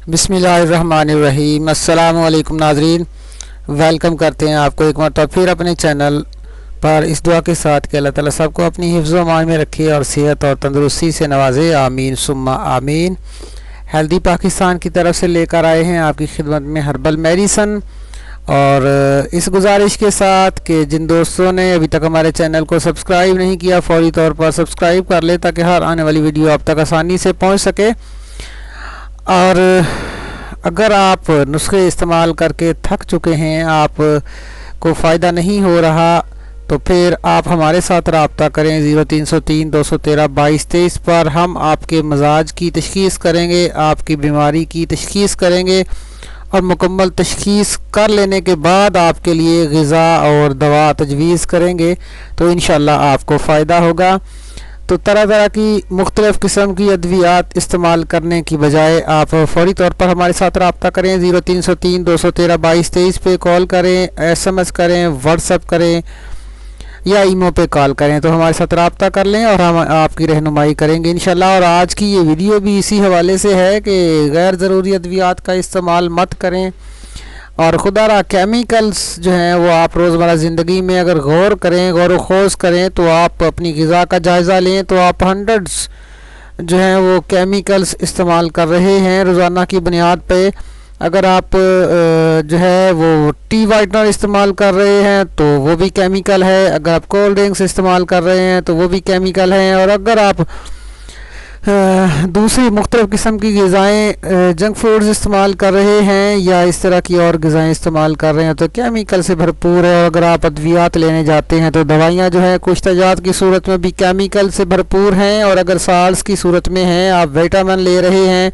बिस्मिल्लाहिर्रहमानिर्रहीम। अस्सलाम वालेकुम नाज़रीन, वेलकम करते हैं आपको एक मरतबा फिर अपने चैनल पर इस दुआ के साथ कि अल्लाह ताला सबको अपनी हिफ्ज़ व अमान में रखे और सेहत और तंदुरुस्ती से नवाजे, आमीन सुम्मा आमीन। हेल्दी पाकिस्तान की तरफ से लेकर आए हैं आपकी खिदमत में हर्बल मेडिसन, और इस गुजारिश के साथ कि जिन दोस्तों ने अभी तक हमारे चैनल को सब्सक्राइब नहीं किया फौरी तौर पर सब्सक्राइब कर ले ताकि हर आने वाली वीडियो आप तक आसानी से पहुंच सके। और अगर आप नुस्खे इस्तेमाल करके थक चुके हैं, आप को फ़ायदा नहीं हो रहा, तो फिर आप हमारे साथ रब्ता करें 0303 213 2223 पर। हम आपके मजाज की तशख़ीस करेंगे, आपकी बीमारी की तशख़ीस करेंगे और मुकम्मल तशख़ीस कर लेने के बाद आपके लिए ग़िज़ा और दवा तजवीज़ करेंगे, तो इंशाअल्लाह आपको फ़ायदा होगा। तो तरह तरह की मुख्तलिफ़ किस्म की अद्वियात इस्तेमाल करने की बजाय आप फौरी तौर पर हमारे साथ रब्ता करें। 0303 213 2223 पे कॉल करें, SMS करें, व्हाट्सएप करें या ईमो पे कॉल करें, तो हमारे साथ रब्ता कर लें और हम आपकी रहनुमाई करेंगे इंशाल्लाह। और आज की ये वीडियो भी इसी हवाले से है कि गैर ज़रूरी अद्वियात का इस्तेमाल मत करें, और खुदारा केमिकल्स जो हैं वो आप रोज़मर्रा ज़िंदगी में अगर गौर करें, गौर व खोज करें, तो आप अपनी ग़िज़ा का जायज़ा लें तो आप हंड्रेड्स जो हैं वो केमिकल्स इस्तेमाल कर रहे हैं रोज़ाना की बुनियाद पे। अगर आप जो है वो टी वाइटनर इस्तेमाल कर रहे हैं तो वो भी केमिकल है, अगर आप कोल्ड ड्रिंक्स इस्तेमाल कर रहे हैं तो वो भी केमिकल हैं, और अगर आप दूसरी मुख्तलिफ़ किस्म की ग़िज़ाएँ जंक फूड्स इस्तेमाल कर रहे हैं या इस तरह की और ग़िज़ाएँ इस्तेमाल कर रहे हैं तो केमिकल से भरपूर है। और अगर आप अद्वियात लेने जाते हैं तो दवाइयाँ जो है कुछ तजात की सूरत में भी केमिकल से भरपूर हैं, और अगर साल्स की सूरत में हैं, आप विटामिन ले रहे हैं,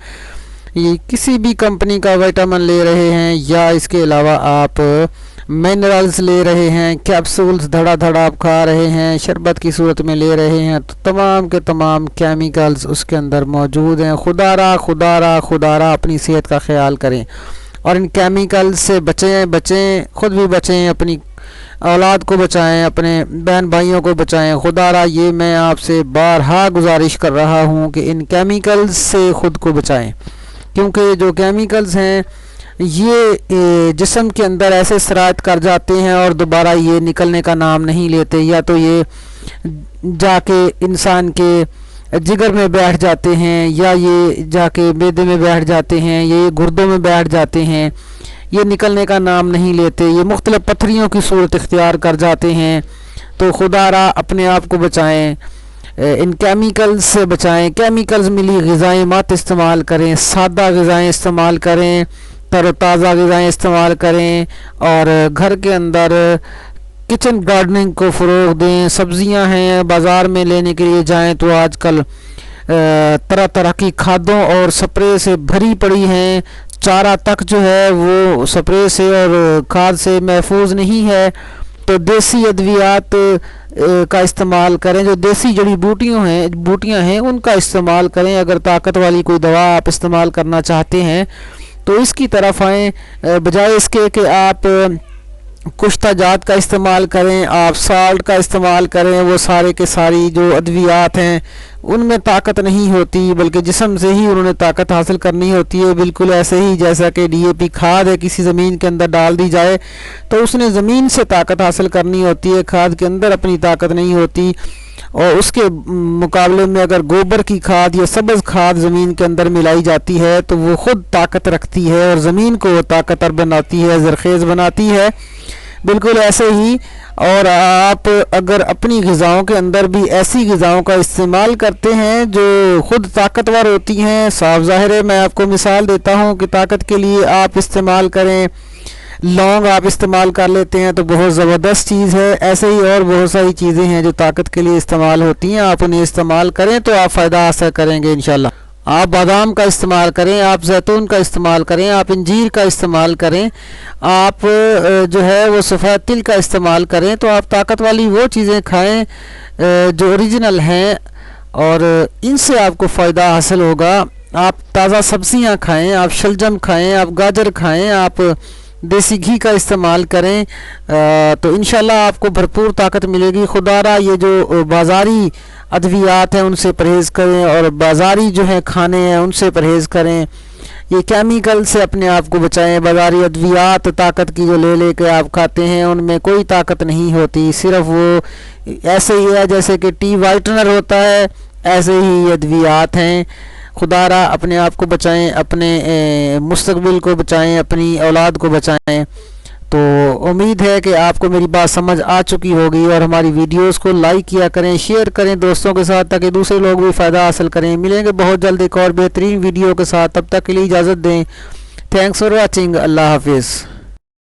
ये किसी भी कंपनी का विटामिन ले रहे हैं या इसके अलावा आप मिनरल्स ले रहे हैं, कैप्सूल्स धड़ा धड़ा आप खा रहे हैं, शरबत की सूरत में ले रहे हैं, तो तमाम के तमाम केमिकल्स उसके अंदर मौजूद हैं। खुदारा अपनी सेहत का ख्याल करें और इन केमिकल्स से बचें, ख़ुद भी बचें, अपनी औलाद को बचाएं, अपने बहन भाइयों को बचाएं। खुदारा ये मैं आपसे बारहा गुजारिश कर रहा हूँ कि इन केमिकल्स से ख़ुद को बचाएं, क्योंकि जो केमिकल्स हैं ये जिस्म के अंदर ऐसे सरायत कर जाते हैं और दोबारा ये निकलने का नाम नहीं लेते, या तो ये जाके इंसान के जिगर में बैठ जाते हैं, या ये जाके मैदे में बैठ जाते हैं, ये गुर्दों में बैठ जाते हैं, ये निकलने का नाम नहीं लेते, ये मुख्तलिफ़ पत्थरियों की सूरत इख्तियार कर जाते हैं। तो खुदारा अपने आप को बचाएं, इन केमिकल्स से बचाएं। केमिकल्स मिली ग़िज़ाएँ मत इस्तेमाल करें, सादा ग़िज़ाएँ इस्तेमाल करें, तरोताज़ा ग़िज़ाएँ इस्तेमाल करें, और घर के अंदर किचन गार्डनिंग को फ़रोग़ दें। सब्ज़ियां हैं बाज़ार में लेने के लिए जाएं तो आजकल तरह तरह की खादों और स्प्रे से भरी पड़ी हैं, चारा तक जो है वो स्प्रे से और खाद से महफूज नहीं है। तो देसी अद्वियात का इस्तेमाल करें, जो देसी जड़ी बूटियाँ हैं उनका इस्तेमाल करें। अगर ताकत वाली कोई दवा आप इस्तेमाल करना चाहते हैं तो इसकी तरफ आएँ, बजाय इसके कि आप कुश्ता जात का इस्तेमाल करें, आप साल्ट का इस्तेमाल करें। वो सारे के सारी जो अद्वियात हैं उनमें ताकत नहीं होती, बल्कि जिस्म से ही उन्होंने ताकत हासिल करनी होती है। बिल्कुल ऐसे ही जैसा कि DAP खाद है, किसी ज़मीन के अंदर डाल दी जाए तो उसने ज़मीन से ताकत हासिल करनी होती है, खाद के अंदर अपनी ताकत नहीं होती। और उसके मुकाबले में अगर गोबर की खाद या सब्ज़ खाद ज़मीन के अंदर मिलाई जाती है तो वो ख़ुद ताकत रखती है और ज़मीन को ताकतवर बनाती है, ज़रख़ेज़ बनाती है। बिल्कुल ऐसे ही, और आप अगर अपनी ग़िज़ाओं के अंदर भी ऐसी ग़िज़ाओं का इस्तेमाल करते हैं जो ख़ुद ताकतवर होती हैं, साफ ज़ाहिर है मैं आपको मिसाल देता हूँ कि ताकत के लिए आप इस्तेमाल करें, लौंग आप इस्तेमाल कर लेते हैं तो बहुत ज़बरदस्त चीज़ है। ऐसे ही और बहुत सारी चीज़ें हैं जो ताकत के लिए इस्तेमाल होती हैं, आप उन्हें इस्तेमाल करें तो आप फ़ायदा हासिल करेंगे इंशाल्लाह। आप बादाम का इस्तेमाल करें, आप जैतून का इस्तेमाल करें, आप इंजीर का इस्तेमाल करें, आप जो है वो सफ़ेद तिल का इस्तेमाल करें, तो आप ताकत वाली वो चीज़ें खाएं जो ओरिजिनल हैं और इनसे आपको फ़ायदा हासिल होगा। आप ताज़ा सब्ज़ियां खाएं, आप शलजम खाएं, आप गाजर खाएं, आप देसी घी का इस्तेमाल करें, तो इंशाल्लाह आपको भरपूर ताकत मिलेगी। खुदारा ये जो बाज़ारी अद्वियात हैं उनसे परहेज़ करें और बाज़ारी जो है खाने हैं उनसे परहेज़ करें। یہ کیمیکل سے اپنے آپ کو بچائیں. بازاری ادویات طاقت کی جو لے کے آپ کھاتے ہیں ان میں کوئی طاقت نہیں ہوتی, صرف وہ ایسے ہی ہے جیسے کہ ٹی وائٹنر ہوتا ہے, ایسے ہی ادویات ہیں. خدا را اپنے آپ کو بچائیں, اپنے مستقبل کو بچائیں, اپنی اولاد کو بچائیں. تو امید ہے کہ آپ کو میری بات سمجھ آ چکی ہوگی, اور ہماری ویڈیوز کو لائک کیا کریں, شیئر کریں دوستوں کے ساتھ تاکہ دوسرے لوگ بھی فائدہ حاصل کریں. ملیں گے بہت جلد ایک اور بہترین ویڈیو کے ساتھ, تب تک کے لیے اجازت دیں. Thanks for watching. اللہ حافظ.